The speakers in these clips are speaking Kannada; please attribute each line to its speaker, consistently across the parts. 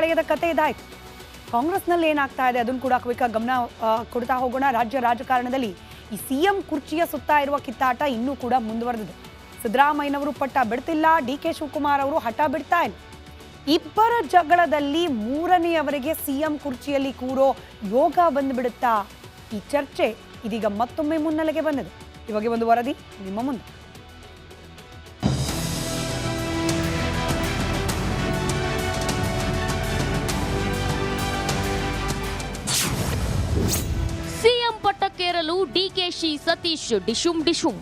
Speaker 1: ಪಾಳೆಯದ ಕತೆ ಇದಾಯ್ತು. ಕಾಂಗ್ರೆಸ್ನಲ್ಲಿ ಏನಾಗ್ತಾ ಇದೆ ಅದನ್ನು ಕೂಡ ಕ್ವಿಕ್ ಗಮನ ಕೊಡ್ತಾ ಹೋಗೋಣ. ರಾಜ್ಯ ರಾಜಕಾರಣದಲ್ಲಿ ಈ ಸಿಎಂ ಕುರ್ಚಿಯ ಸುತ್ತ ಇರುವ ಕಿತ್ತಾಟ ಇನ್ನೂ ಕೂಡ ಮುಂದುವರೆದಿದೆ. ಸಿದ್ದರಾಮಯ್ಯನವರು ಪಟ್ಟ ಬಿಡ್ತಿಲ್ಲ, ಡಿ.ಕೆ. ಶಿವಕುಮಾರ್ ಅವರು ಹಠ ಬಿಡ್ತಾ ಇಲ್ಲ. ಇಬ್ಬರ ಜಗಳದಲ್ಲಿ ಮೂರನೆಯವರಿಗೆ ಸಿಎಂ ಕುರ್ಚಿಯಲ್ಲಿ ಕೂರೋ ಯೋಗ ಬಂದ್ಬಿಡುತ್ತಾ? ಈ ಚರ್ಚೆ ಇದೀಗ ಮತ್ತೊಮ್ಮೆ ಮುನ್ನೆಲೆಗೆ ಬಂದಿದೆ. ಇವಾಗ ಒಂದು ವರದಿ ನಿಮ್ಮ ಮುಂದೆ.
Speaker 2: ಸಿಎಂ ಪಟ್ಟಕ್ಕೇರಲು ಡಿಕೆಶಿ ಸತೀಶ್ ಡಿಶುಂ ಡಿಶುಂ.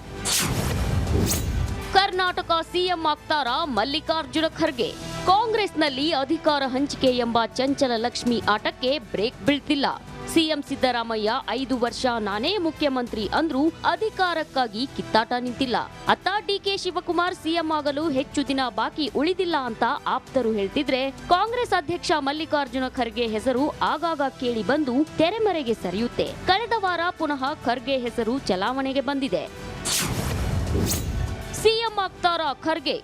Speaker 2: ಕರ್ನಾಟಕ ಸಿಎಂ ಆಗ್ತಾರಾ ಮಲ್ಲಿಕಾರ್ಜುನ ಖರ್ಗೆ? ಕಾಂಗ್ರೆಸ್ನಲ್ಲಿ ಅಧಿಕಾರ ಹಂಚಿಕೆ ಎಂಬ ಚಂಚಲ ಲಕ್ಷ್ಮಿ ಆಟಕ್ಕೆ ಬ್ರೇಕ್ ಬೀಳ್ತಿಲ್ಲ. ಸಿಎಂ ಸಿದ್ದರಾಮಯ್ಯ 5 ವರ್ಷ ನಾನೇ ಮುಖ್ಯಮಂತ್ರಿ ಅಂದ್ರೂ ಅಧಿಕಾರಕ್ಕಾಗಿ ಕಿತ್ತಾಟ ನಿಂತಿಲ್ಲ. ಅತ್ತ ಡಿ.ಕೆ. ಶಿವಕುಮಾರ್ ಸಿಎಂ ಆಗಲು ಹೆಚ್ಚು ದಿನ ಬಾಕಿ ಉಳಿದಿಲ್ಲ ಅಂತ ಆಪ್ತರು ಹೇಳ್ತಿದ್ರೆ, ಕಾಂಗ್ರೆಸ್ ಅಧ್ಯಕ್ಷ ಮಲ್ಲಿಕಾರ್ಜುನ ಖರ್ಗೆ ಹೆಸರು ಆಗಾಗ ಕೇಳಿ ಬಂದು ತೆರೆಮರೆಗೆ ಸರಿಯುತ್ತೆ. ಕಳೆದ ವಾರ ಪುನಃ ಖರ್ಗೆ ಹೆಸರು ಚಲಾವಣೆಗೆ ಬಂದಿದೆ. ಸಿಎಂ ಆಗ್ತಾರಾ ಖರ್ಗೆ?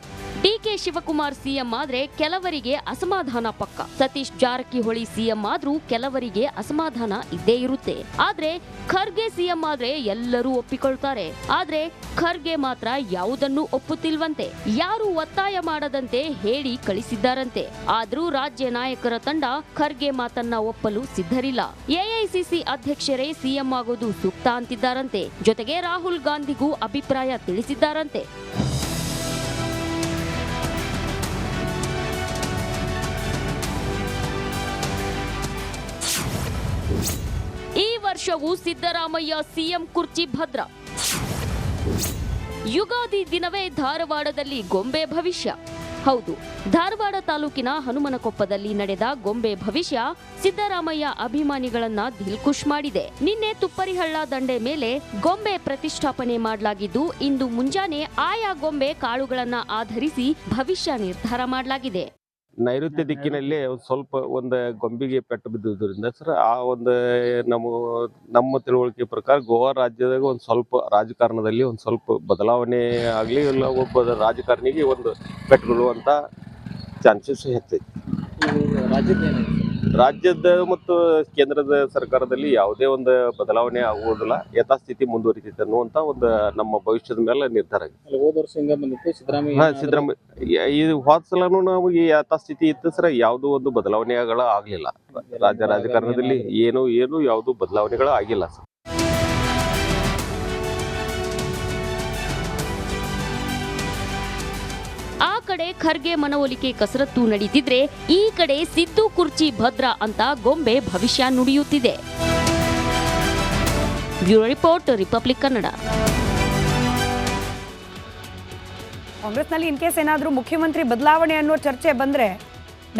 Speaker 2: ಡಿ.ಕೆ. ಶಿವಕುಮಾರ್ ಸಿಎಂ ಆದ್ರೆ ಕೆಲವರಿಗೆ ಅಸಮಾಧಾನ ಪಕ್ಕ. ಸತೀಶ್ ಜಾರಕಿಹೊಳಿ ಸಿಎಂ ಆದ್ರೂ ಕೆಲವರಿಗೆ ಅಸಮಾಧಾನ ಇದ್ದೇ ಇರುತ್ತೆ. ಆದ್ರೆ ಖರ್ಗೆ ಸಿಎಂ ಆದ್ರೆ ಎಲ್ಲರೂ ಒಪ್ಪಿಕೊಳ್ತಾರೆ. ಆದ್ರೆ ಖರ್ಗೆ ಮಾತ್ರ ಯಾವುದನ್ನು ಒಪ್ಪುತ್ತಿಲ್ವಂತೆ. ಯಾರು ಒತ್ತಾಯ ಮಾಡದಂತೆ ಹೇಳಿ ಕಳಿಸಿದ್ದಾರಂತೆ. ಆದ್ರೂ ರಾಜ್ಯ ನಾಯಕರ ತಂಡ ಖರ್ಗೆ ಮಾತನ್ನ ಒಪ್ಪಲು ಸಿದ್ಧರಿಲ್ಲ. ಎಐಸಿಸಿ ಅಧ್ಯಕ್ಷರೇ ಸಿಎಂ ಆಗೋದು ಸೂಕ್ತ ಅಂತಿದ್ದಾರಂತೆ. ಜೊತೆಗೆ ರಾಹುಲ್ ಗಾಂಧಿಗೂ ಅಭಿಪ್ರಾಯ ತಿಳಿಸಿದ್ದಾರಂತೆ. ಈ ವರ್ಷವೂ ಸಿದ್ದರಾಮಯ್ಯ ಸಿಎಂ ಕುರ್ಚಿ ಭದ್ರ. ಯುಗಾದಿ ದಿನವೇ ಧಾರವಾಡದಲ್ಲಿ ಗೊಂಬೆ ಭವಿಷ್ಯ. ಹೌದು, ಧಾರವಾಡ ತಾಲೂಕಿನ ಹನುಮನಕೊಪ್ಪದಲ್ಲಿ ನಡೆದ ಗೊಂಬೆ ಭವಿಷ್ಯ ಸಿದ್ದರಾಮಯ್ಯ ಅಭಿಮಾನಿಗಳನ್ನ ದಿಲ್ಖುಷ್ ಮಾಡಿದೆ. ನಿನ್ನೆ ತುಪ್ಪರಿಹಳ್ಳ ದಂಡೆ ಮೇಲೆ ಗೊಂಬೆ ಪ್ರತಿಷ್ಠಾಪನೆ ಮಾಡಲಾಗಿದ್ದು, ಇಂದು ಮುಂಜಾನೆ ಆಯಾ ಗೊಂಬೆ ಕಾಳುಗಳನ್ನ ಆಧರಿಸಿ ಭವಿಷ್ಯ ನಿರ್ಧಾರ ಮಾಡಲಾಗಿದೆ.
Speaker 3: ನೈಋತ್ಯ ದಿಕ್ಕಿನಲ್ಲಿ ಸ್ವಲ್ಪ ಒಂದು ಗೊಂಬೆಗೆ ಪೆಟ್ಟು ಬಿದ್ದುದರಿಂದ ಸರ್ ಆ ಒಂದು ನಮ್ಮ ತಿಳುವಳಿಕೆ ಪ್ರಕಾರ ಗೋವಾ ರಾಜ್ಯದಾಗ ಒಂದು ಸ್ವಲ್ಪ ರಾಜಕಾರಣದಲ್ಲಿ ಒಂದು ಸ್ವಲ್ಪ ಬದಲಾವಣೆ ಆಗಲಿ ಇಲ್ಲ ಒಬ್ಬ ರಾಜಕಾರಣಿಗೆ ಒಂದು ಪೆಟ್ಟು ಬೀಳುವಂಥ ಚಾನ್ಸಸ್ ಹೆಚ್ಚೈತಿ. ರಾಜ್ಯದ ಮತ್ತು ಕೇಂದ್ರದ ಸರ್ಕಾರದಲ್ಲಿ ಯಾವುದೇ ಒಂದು ಬದಲಾವಣೆ ಆಗುವುದಿಲ್ಲ, ಯಥಾಸ್ಥಿತಿ ಮುಂದುವರಿತೈತೆ ಅನ್ನುವಂಥ ಒಂದು ನಮ್ಮ ಭವಿಷ್ಯದ ಮೇಲೆ ನಿರ್ಧಾರ ಆಗಿದೆ. ಸಿದ್ದರಾಮಯ್ಯ ಈ ಹೋದ ಸಲನೂ ನಮಗೆ ಯಥಾಸ್ಥಿತಿ ಇತ್ತು ಸರ್, ಯಾವುದೋ ಒಂದು ಬದಲಾವಣೆಗಳು ಆಗಲಿಲ್ಲ. ರಾಜ್ಯ ರಾಜಕಾರಣದಲ್ಲಿ ಏನು ಯಾವುದು ಬದಲಾವಣೆಗಳು ಆಗಿಲ್ಲ ಸರ್.
Speaker 2: ಆ ಕಡೆ ಖರ್ಗೆ ಮನವೊಲಿಕೆ ಕಸರತ್ತು ನಡೀತಿದ್ರೆ, ಈ ಕಡೆ ಸಿದ್ದು ಕುರ್ಚಿ ಭದ್ರ ಅಂತ ಗೊಂಬೆ ಭವಿಷ್ಯ ನುಡಿಯುತ್ತಿದೆ. Bureau report, Republic Kannada.
Speaker 1: ಕಾಂಗ್ರೆಸ್ನಲ್ಲಿ ಇನ್ ಕೇಸ್ ಏನಾದರೂ ಮುಖ್ಯಮಂತ್ರಿ ಬದಲಾವಣೆ ಅನ್ನೋ ಚರ್ಚೆ ಬಂದ್ರೆ,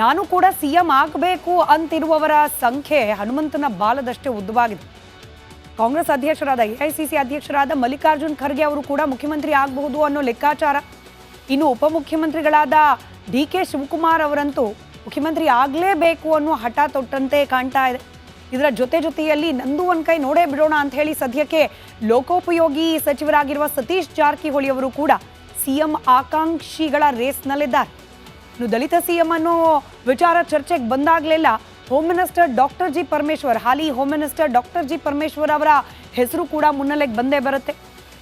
Speaker 1: ನಾನು ಕೂಡ ಸಿಎಂ ಆಗಬೇಕು ಅಂತಿರುವವರ ಸಂಖ್ಯೆ ಹನುಮಂತನ ಬಾಲದಷ್ಟೇ ಉದ್ದವಾಗಿದೆ. ಕಾಂಗ್ರೆಸ್ ಅಧ್ಯಕ್ಷರಾದ ಎಐಸಿಸಿ ಅಧ್ಯಕ್ಷರಾದ ಮಲ್ಲಿಕಾರ್ಜುನ್ ಖರ್ಗೆ ಅವರು ಕೂಡ ಮುಖ್ಯಮಂತ್ರಿ ಆಗಬಹುದು ಅನ್ನೋ ಲೆಕ್ಕಾಚಾರ. ಇನ್ನು ಉಪಮುಖ್ಯಮಂತ್ರಿಗಳಾದ ಡಿ.ಕೆ. ಶಿವಕುಮಾರ್ ಅವರಂತೂ ಮುಖ್ಯಮಂತ್ರಿ ಆಗಲೇಬೇಕು ಅನ್ನೋ ಹಠ ತೊಟ್ಟಂತೆ ಕಾಣ್ತಾ ಇದೆ. ಇದರ ಜೊತೆಯಲ್ಲಿ ನಂದು ಒಂದು ಕೈ ನೋಡೇ ಬಿಡೋಣ ಅಂತ ಹೇಳಿ ಸದ್ಯಕ್ಕೆ ಲೋಕೋಪಯೋಗಿ ಸಚಿವರಾಗಿರುವ ಸತೀಶ್ ಜಾರಕಿಹೊಳಿ ಅವರು ಕೂಡ ಸಿಎಂ ಆಕಾಂಕ್ಷಿಗಳ ರೇಸ್ನಲ್ಲಿದ್ದಾರೆ. ಇನ್ನು ದಲಿತ ಸಿಎಂ ಅನ್ನೋ ವಿಚಾರ ಚರ್ಚೆಗೆ ಬಂದಾಗಲೆಲ್ಲ home minister doctor G Parameshwar, ಹಾಲಿ home minister doctor G Parameshwar ಅವರ ಹೆಸರು ಕೂಡ ಮುನ್ನೆಲೆಗೆ ಬಂದೇ ಬರುತ್ತೆ.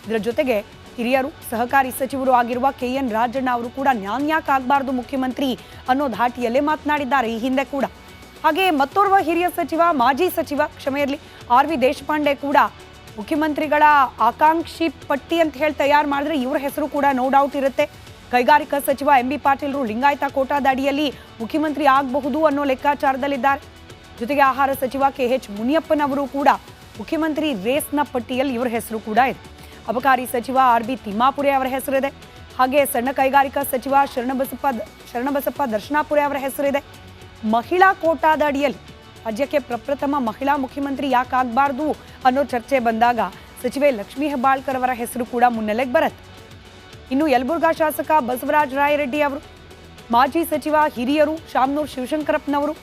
Speaker 1: ಇದರ ಜೊತೆಗೆ ಹಿರಿಯರು ಸಹಕಾರಿ ಸಚಿವರು ಆಗಿರುವ ಕೆ.ಎನ್. ರಾಜಣ್ಣ ಅವರು ಕೂಡ ನ್ಯಾನ್ಯಾಕಾಗಬಾರ್ದು ಮುಖ್ಯಮಂತ್ರಿ ಅನ್ನೋ ಧಾಟಿಯಲ್ಲೇ ಮಾತನಾಡಿದ್ದಾರೆ ಈ ಹಿಂದೆ ಕೂಡ. ಹಾಗೆ ಮತ್ತೋರ್ವ ಹಿರಿಯ ಸಚಿವ, ಮಾಜಿ ಸಚಿವ ಆರ್.ವಿ. ದೇಶಪಾಂಡೆ ಕೂಡ ಮುಖ್ಯಮಂತ್ರಿಗಳ ಆಕಾಂಕ್ಷಿ ಪಟ್ಟಿ ಅಂತ ಹೇಳಿ ತಯಾರು ಮಾಡಿದ್ರೆ ಇವರ ಹೆಸರು ಕೂಡ ನೋ ಡೌಟ್ ಇರುತ್ತೆ. ಕೈಗಾರಿಕಾ ಸಚಿವ ಎಂ.ಬಿ. ಪಾಟೀಲ್ರು ಲಿಂಗಾಯತ ಕೋಟಾದ ಅಡಿಯಲ್ಲಿ ಮುಖ್ಯಮಂತ್ರಿ ಆಗಬಹುದು ಅನ್ನೋ ಲೆಕ್ಕಾಚಾರದಲ್ಲಿದ್ದಾರೆ. ಜೊತೆಗೆ ಆಹಾರ ಸಚಿವ ಕೆ.ಎಚ್. ಮುನಿಯಪ್ಪನವರು ಕೂಡ ಮುಖ್ಯಮಂತ್ರಿ ರೇಸ್ನ ಪಟ್ಟಿಯಲ್ಲಿ ಇವರ ಹೆಸರು ಕೂಡ ಇದೆ. ಅಬಕಾರಿ ಸಚಿವ ಆರ್.ಬಿ. ತಿಮ್ಮಾಪುರೆ ಅವರ ಹೆಸರಿದೆ. ಹಾಗೆ ಸಣ್ಣ ಕೈಗಾರಿಕಾ ಸಚಿವ ಶರಣಬಸಪ್ಪ ದರ್ಶನಾಪುರೆ ಅವರ ಹೆಸರಿದೆ. ಮಹಿಳಾ ಕೋಟಾದ ಅಡಿಯಲ್ಲಿ ರಾಜ್ಯಕ್ಕೆ ಪ್ರಪ್ರಥಮ ಮಹಿಳಾ ಮುಖ್ಯಮಂತ್ರಿ ಯಾಕಾಗಬಾರ್ದು ಅನ್ನೋ ಚರ್ಚೆ ಬಂದಾಗ ಸಚಿವೆ ಲಕ್ಷ್ಮೀ ಹೆಬ್ಬಾಳ್ಕರ್ ಅವರ ಹೆಸರು ಕೂಡ ಮುನ್ನೆಲೆಗೆ ಬರುತ್ತೆ. ಇನ್ನು ಯಲಬುರ್ಗಾ ಶಾಸಕ ಬಸವರಾಜ ರಾಯರೆಡ್ಡಿ ಅವರು, ಮಾಜಿ ಸಚಿವ ಹಿರಿಯರು ಶಾಮನೂರ್ ಶಿವಶಂಕರಪ್ಪನವರು,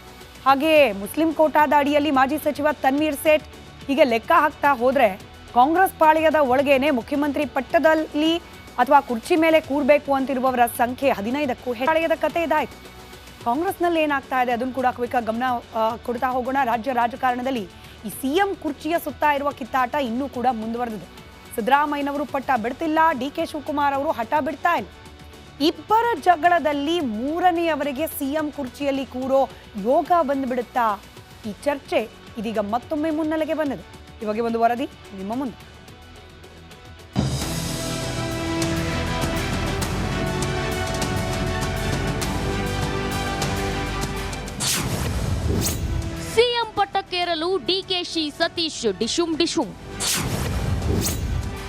Speaker 1: ಹಾಗೆ ಮುಸ್ಲಿಂ ಕೋಟಾದ ಅಡಿಯಲ್ಲಿ ಮಾಜಿ ಸಚಿವ ತನ್ವೀರ್ ಸೇಠ್, ಹೀಗೆ ಲೆಕ್ಕ ಹಾಕ್ತಾ ಹೋದ್ರೆ ಕಾಂಗ್ರೆಸ್ ಪಾಳೆಯದ ಒಳಗೇನೆ ಮುಖ್ಯಮಂತ್ರಿ ಪಟ್ಟದಲ್ಲಿ ಅಥವಾ ಕುರ್ಚಿ ಮೇಲೆ ಕೂರ್ಬೇಕು ಅಂತಿರುವವರ ಸಂಖ್ಯೆ 15ಕ್ಕೂ ಪಾಳೆಯದ ಕತೆ ಇದಾಯ್ತು. ಕಾಂಗ್ರೆಸ್ನಲ್ಲಿ ಏನಾಗ್ತಾ ಇದೆ ಅದನ್ನು ಕೂಡ ಕ್ವಿಕ್ಕಾಗಿ ಗಮನ ಕೊಡ್ತಾ ಹೋಗೋಣ. ರಾಜ್ಯ ರಾಜಕಾರಣದಲ್ಲಿ ಈ ಸಿಎಂ ಕುರ್ಚಿಯ ಸುತ್ತ ಇರುವ ಕಿತ್ತಾಟ ಇನ್ನೂ ಕೂಡ ಮುಂದುವರೆದಿದೆ. ಸಿದ್ದರಾಮಯ್ಯನವರು ಪಟ್ಟ ಬಿಡ್ತಿಲ್ಲ, DK ಶಿವಕುಮಾರ್ ಅವರು ಹಠ ಬಿಡ್ತಾ ಇಲ್ಲ. ಇಬ್ಬರ ಜಗಳದಲ್ಲಿ ಮೂರನೆಯವರಿಗೆ ಸಿಎಂ ಕುರ್ಚಿಯಲ್ಲಿ ಕೂರೋ ಯೋಗ ಬಂದ್ಬಿಡುತ್ತಾ? ಈ ಚರ್ಚೆ ಇದೀಗ ಮತ್ತೊಮ್ಮೆ ಮುನ್ನೆಲೆಗೆ ಬಂದಿದೆ. ಇವಾಗ ಒಂದು ವರದಿ ನಿಮ್ಮ ಮುಂದೆ.
Speaker 2: ಸಿಎಂ ಪಟ್ಟಕ್ಕೇರಲು ಡಿಕೆಶಿ ಸತೀಶ್ ಡಿಶುಂ ಡಿಶುಂ.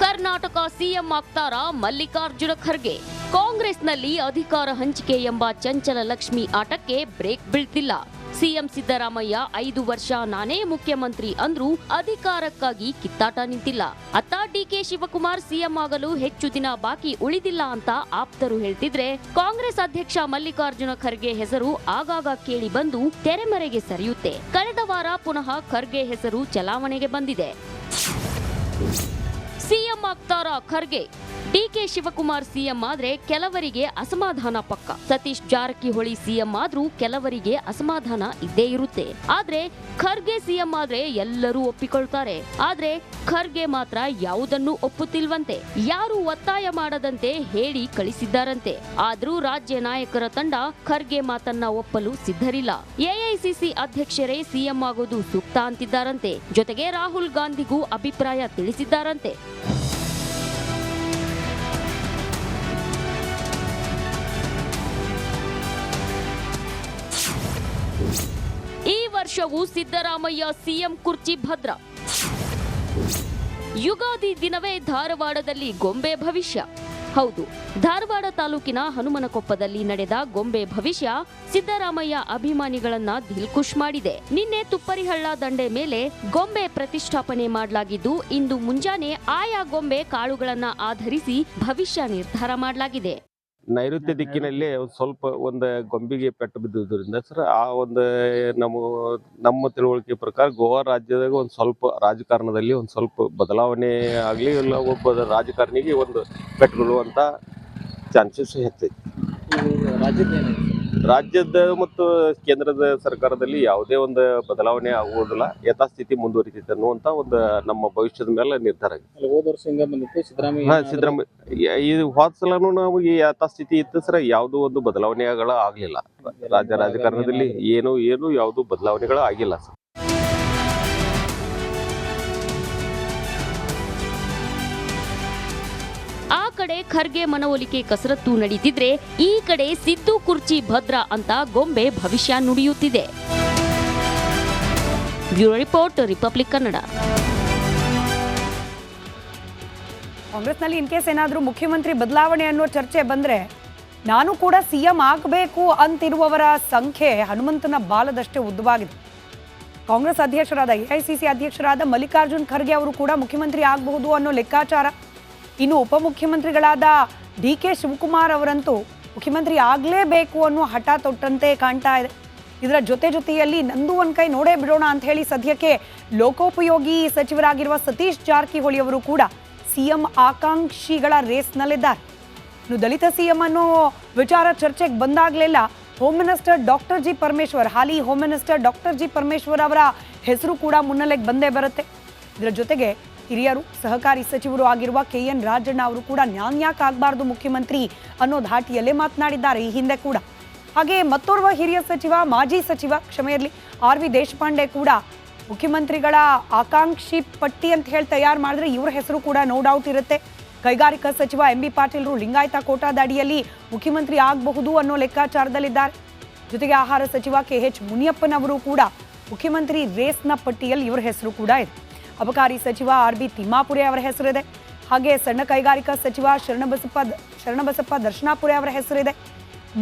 Speaker 2: ಕರ್ನಾಟಕ ಸಿಎಂ ಆಗ್ತಾರಾ ಮಲ್ಲಿಕಾರ್ಜುನ ಖರ್ಗೆ? ಕಾಂಗ್ರೆಸ್ನಲ್ಲಿ ಅಧಿಕಾರ ಹಂಚಿಕೆ ಎಂಬ ಚಂಚಲ ಲಕ್ಷ್ಮಿ ಆಟಕ್ಕೆ ಬ್ರೇಕ್ ಬೀಳ್ತಿಲ್ಲ. ಸಿಎಂ ಸಿದ್ದರಾಮಯ್ಯ 5 ವರ್ಷ ನಾನೇ ಮುಖ್ಯಮಂತ್ರಿ ಅಂದ್ರೂ ಅಧಿಕಾರಕ್ಕಾಗಿ ಕಿತ್ತಾಟ ನಿಂತಿಲ್ಲ. ಅತ್ತ DK ಶಿವಕುಮಾರ್ ಸಿಎಂ ಆಗಲು ಹೆಚ್ಚು ದಿನ ಬಾಕಿ ಉಳಿದಿಲ್ಲ ಅಂತ ಆಪ್ತರು ಹೇಳ್ತಿದ್ರೆ, ಕಾಂಗ್ರೆಸ್ ಅಧ್ಯಕ್ಷ ಮಲ್ಲಿಕಾರ್ಜುನ ಖರ್ಗೆ ಹೆಸರು ಆಗಾಗ ಕೇಳಿ ಬಂದು ತೆರೆಮರೆಗೆ ಸರಿಯುತ್ತೆ. ಕಳೆದ ವಾರ ಪುನಃ ಖರ್ಗೆ ಹೆಸರು ಚಲಾವಣೆಗೆ ಬಂದಿದೆ. ಸಿಎಂ ಆಗ್ತಾರಾ ಖರ್ಗೆ? DK ಶಿವಕುಮಾರ್ ಸಿಎಂ ಆದ್ರೆ ಕೆಲವರಿಗೆ ಅಸಮಾಧಾನ ಪಕ್ಕ. ಸತೀಶ್ ಜಾರಕಿಹೊಳಿ ಸಿಎಂ ಆದ್ರೂ ಕೆಲವರಿಗೆ ಅಸಮಾಧಾನ ಇದ್ದೇ ಇರುತ್ತೆ. ಆದ್ರೆ ಖರ್ಗೆ ಸಿಎಂ ಆದ್ರೆ ಎಲ್ಲರೂ ಒಪ್ಪಿಕೊಳ್ತಾರೆ. ಆದ್ರೆ ಖರ್ಗೆ ಮಾತ್ರ ಯಾವುದನ್ನು ಒಪ್ಪುತ್ತಿಲ್ವಂತೆ. ಯಾರು ಒತ್ತಾಯ ಮಾಡದಂತೆ ಹೇಳಿ ಕಳಿಸಿದ್ದಾರಂತೆ. ಆದ್ರೂ ರಾಜ್ಯ ನಾಯಕರ ತಂಡ ಖರ್ಗೆ ಮಾತನ್ನ ಒಪ್ಪಲು ಸಿದ್ಧರಿಲ್ಲ. AICC ಅಧ್ಯಕ್ಷರೇ ಸಿಎಂ ಆಗೋದು ಸೂಕ್ತ ಅಂತಿದ್ದಾರಂತೆ. ಜೊತೆಗೆ ರಾಹುಲ್ ಗಾಂಧಿಗೂ ಅಭಿಪ್ರಾಯ ತಿಳಿಸಿದ್ದಾರಂತೆ. ಈ ವರ್ಷವೂ ಸಿದ್ದರಾಮಯ್ಯ ಸಿಎಂ ಕುರ್ಚಿ ಭದ್ರ. ಯುಗಾದಿ ದಿನವೇ ಧಾರವಾಡದಲ್ಲಿ ಗೊಂಬೆ ಭವಿಷ್ಯ. ಹೌದು, ಧಾರವಾಡ ತಾಲೂಕಿನ ಹನುಮನಕೊಪ್ಪದಲ್ಲಿ ನಡೆದ ಗೊಂಬೆ ಭವಿಷ್ಯ ಸಿದ್ದರಾಮಯ್ಯ ಅಭಿಮಾನಿಗಳನ್ನ ದಿಲ್ಖುಷ್ ಮಾಡಿದೆ. ನಿನ್ನೆ ತುಪ್ಪರಿಹಳ್ಳ ದಂಡೆ ಮೇಲೆ ಗೊಂಬೆ ಪ್ರತಿಷ್ಠಾಪನೆ ಮಾಡಲಾಗಿದ್ದು, ಇಂದು ಮುಂಜಾನೆ ಆಯಾ ಗೊಂಬೆ ಕಾಳುಗಳನ್ನ ಆಧರಿಸಿ ಭವಿಷ್ಯ ನಿರ್ಧಾರ ಮಾಡಲಾಗಿದೆ.
Speaker 3: ನೈಋತ್ಯ ದಿಕ್ಕಿನಲ್ಲಿ ಸ್ವಲ್ಪ ಒಂದು ಗೊಂಬೆಗೆ ಪೆಟ್ಟು ಬಿದ್ದುದರಿಂದ ಸರ್, ಆ ಒಂದು ನಮ್ಮ ತಿಳುವಳಿಕೆ ಪ್ರಕಾರ ಗೋವಾ ರಾಜ್ಯದಾಗ ಒಂದು ಸ್ವಲ್ಪ ರಾಜಕಾರಣದಲ್ಲಿ ಒಂದು ಸ್ವಲ್ಪ ಬದಲಾವಣೆ ಆಗಲಿ, ಇಲ್ಲ ಒಬ್ಬ ರಾಜಕಾರಣಿಗೆ ಒಂದು ಪೆಟ್ಟು ಬೀಳುವಂಥ ಚಾನ್ಸಸ್ ಹೆಚ್ಚೈತಿ. ರಾಜ್ಯದ ಮತ್ತು ಕೇಂದ್ರದ ಸರ್ಕಾರದಲ್ಲಿ ಯಾವುದೇ ಒಂದು ಬದಲಾವಣೆ ಆಗುವುದಿಲ್ಲ, ಯಥಾಸ್ಥಿತಿ ಮುಂದುವರಿತೈತೆ ಅನ್ನುವಂಥ ಒಂದು ನಮ್ಮ ಭವಿಷ್ಯದ ಮೇಲೆ ನಿರ್ಧಾರ ಆಗಿದೆ.
Speaker 4: ಹೋದ ವರ್ಷ ಹಿಂಗ ಬಂದಿತ್ತು ಸಿದ್ದರಾಮಯ್ಯ
Speaker 3: ಇದು ಹೋದ ಸಲನೂ ನಮಗೆ ಯಥಾಸ್ಥಿತಿ ಇತ್ತು ಸರ್, ಯಾವುದೂ ಒಂದು ಬದಲಾವಣೆಗಳು ಆಗಲಿಲ್ಲ. ರಾಜ್ಯ ರಾಜಕಾರಣದಲ್ಲಿ ಏನು ಯಾವುದು ಬದಲಾವಣೆಗಳು ಆಗಿಲ್ಲ ಸರ್.
Speaker 2: ಆ ಕಡೆ ಖರ್ಗೆ ಮನವೊಲಿಕೆ ಕಸರತ್ತು ನಡೀತಿದ್ರೆ, ಈ ಕಡೆ ಸಿದ್ದು ಕುರ್ಚಿ ಭದ್ರ ಅಂತ ಗೊಂಬೆ ಭವಿಷ್ಯ ನುಡಿಯುತ್ತಿದೆ. Bureau report, Republic Kannada.
Speaker 1: ಕಾಂಗ್ರೆಸ್ನಲ್ಲಿ ಇನ್ ಕೇಸ್ ಏನಾದರೂ ಮುಖ್ಯಮಂತ್ರಿ ಬದಲಾವಣೆ ಅನ್ನೋ ಚರ್ಚೆ ಬಂದ್ರೆ ನಾನು ಕೂಡ ಸಿಎಂ ಆಗಬೇಕು ಅಂತಿರುವವರ ಸಂಖ್ಯೆ ಹನುಮಂತನ ಬಾಲದಷ್ಟೇ ಉದ್ದವಾಗಿದೆ. ಕಾಂಗ್ರೆಸ್ ಅಧ್ಯಕ್ಷರಾದ AICC ಅಧ್ಯಕ್ಷರಾದ ಮಲ್ಲಿಕಾರ್ಜುನ್ ಖರ್ಗೆ ಅವರು ಕೂಡ ಮುಖ್ಯಮಂತ್ರಿ ಆಗಬಹುದು ಅನ್ನೋ ಲೆಕ್ಕಾಚಾರ. ಇನ್ನು ಉಪಮುಖ್ಯಮಂತ್ರಿಗಳಾದ DK ಶಿವಕುಮಾರ್ ಅವರಂತೂ ಮುಖ್ಯಮಂತ್ರಿ ಆಗಲೇಬೇಕು ಅನ್ನೋ ಹಠ ತೊಟ್ಟಂತೆ ಕಾಣ್ತಾ ಇದೆ. ಇದರ ಜೊತೆಯಲ್ಲಿ ನಂದು ಒಂದು ಕೈ ನೋಡೇ ಬಿಡೋಣ ಅಂತ ಹೇಳಿ ಸದ್ಯಕ್ಕೆ ಲೋಕೋಪಯೋಗಿ ಸಚಿವರಾಗಿರುವ ಸತೀಶ್ ಜಾರಕಿಹೊಳಿ ಅವರು ಕೂಡ ಸಿಎಂ ಆಕಾಂಕ್ಷಿಗಳ ರೇಸ್ನಲ್ಲಿದ್ದಾರೆ. ಇನ್ನು ದಲಿತ ಸಿಎಂ ಅನ್ನೋ ವಿಚಾರ ಚರ್ಚೆಗೆ ಬಂದಾಗಲೆಲ್ಲ home minister doctor G Parameshwar, ಹಾಲಿ home minister doctor G Parameshwar ಅವರ ಹೆಸರು ಕೂಡ ಮುನ್ನೆಲೆಗೆ ಬಂದೇ ಬರುತ್ತೆ. ಇದರ ಜೊತೆಗೆ ಹಿರಿಯರು ಸಹಕಾರಿ ಸಚಿವರು ಆಗಿರುವ KN ರಾಜಣ್ಣ ಅವರು ಕೂಡ ನ್ಯಾನ್ಯಾಕ್ ಆಗಬಾರ್ದು ಮುಖ್ಯಮಂತ್ರಿ ಅನ್ನೋ ಧಾಟಿಯಲ್ಲೇ ಮಾತನಾಡಿದ್ದಾರೆ ಈ ಹಿಂದೆ ಕೂಡ. ಹಾಗೆ ಮತ್ತೋರ್ವ ಹಿರಿಯ ಸಚಿವ, ಮಾಜಿ ಸಚಿವ RV ದೇಶಪಾಂಡೆ ಕೂಡ ಮುಖ್ಯಮಂತ್ರಿಗಳ ಆಕಾಂಕ್ಷಿ ಪಟ್ಟಿ ಅಂತ ಹೇಳಿ ತಯಾರು ಮಾಡಿದ್ರೆ ಇವರ ಹೆಸರು ಕೂಡ ನೋ ಡೌಟ್ ಇರುತ್ತೆ. ಕೈಗಾರಿಕಾ ಸಚಿವ MB ಪಾಟೀಲ್ರು ಲಿಂಗಾಯತ ಕೋಟಾದ ಅಡಿಯಲ್ಲಿ ಮುಖ್ಯಮಂತ್ರಿ ಆಗಬಹುದು ಅನ್ನೋ ಲೆಕ್ಕಾಚಾರದಲ್ಲಿದ್ದಾರೆ. ಜೊತೆಗೆ ಆಹಾರ ಸಚಿವ KH ಮುನಿಯಪ್ಪನವರು ಕೂಡ ಮುಖ್ಯಮಂತ್ರಿ ರೇಸ್ನ ಪಟ್ಟಿಯಲ್ಲಿ ಇವರ ಹೆಸರು ಕೂಡ ಇದೆ. ಅಬಕಾರಿ ಸಚಿವ RB ತಿಮ್ಮಾಪುರೆ ಅವರ ಹೆಸರಿದೆ. ಹಾಗೆ ಸಣ್ಣ ಕೈಗಾರಿಕಾ ಸಚಿವ ಶರಣಬಸಪ್ಪ ದರ್ಶನಾಪುರೆ ಅವರ ಹೆಸರಿದೆ.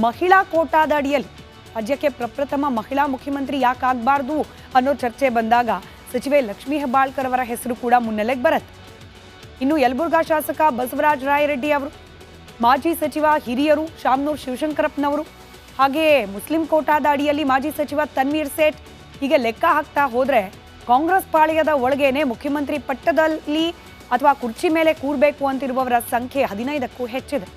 Speaker 1: ಮಹಿಳಾ ಕೋಟಾದ ಅಡಿಯಲ್ಲಿ ರಾಜ್ಯಕ್ಕೆ ಪ್ರಪ್ರಥಮ ಮಹಿಳಾ ಮುಖ್ಯಮಂತ್ರಿ ಯಾಕೆ ಆಗಬಾರ್ದು ಅನ್ನೋ ಚರ್ಚೆ ಬಂದಾಗ ಸಚಿವೆ ಲಕ್ಷ್ಮೀ ಹೆಬ್ಬಾಳ್ಕರ್ ಅವರ ಹೆಸರು ಕೂಡ ಮುನ್ನೆಲೆಗೆ ಬರುತ್ತೆ. ಇನ್ನು ಯಲಬುರ್ಗಾ ಶಾಸಕ ಬಸವರಾಜ ರಾಯರೆಡ್ಡಿ ಅವರು, ಮಾಜಿ ಸಚಿವ ಹಿರಿಯರು ಶಾಮನೂರ್ ಶಿವಶಂಕರಪ್ಪನವರು, ಹಾಗೆ ಮುಸ್ಲಿಂ ಕೋಟಾದ ಅಡಿಯಲ್ಲಿ ಮಾಜಿ ಸಚಿವ ತನ್ವೀರ್ ಸೇಠ್, ಹೀಗೆ ಲೆಕ್ಕ ಹಾಕ್ತಾ ಹೋದ್ರೆ ಕಾಂಗ್ರೆಸ್ ಪಾಳ್ಯದ ಒಳಗೇನೆ ಮುಖ್ಯಮಂತ್ರಿ ಪಟ್ಟದಲ್ಲಿ ಅಥವಾ ಕುರ್ಚಿ ಮೇಲೆ ಕೂರಬೇಕು ಅಂತಿರುವವರ ಸಂಖ್ಯೆ 15ಕ್ಕೂ ಹೆಚ್ಚಿದೆ.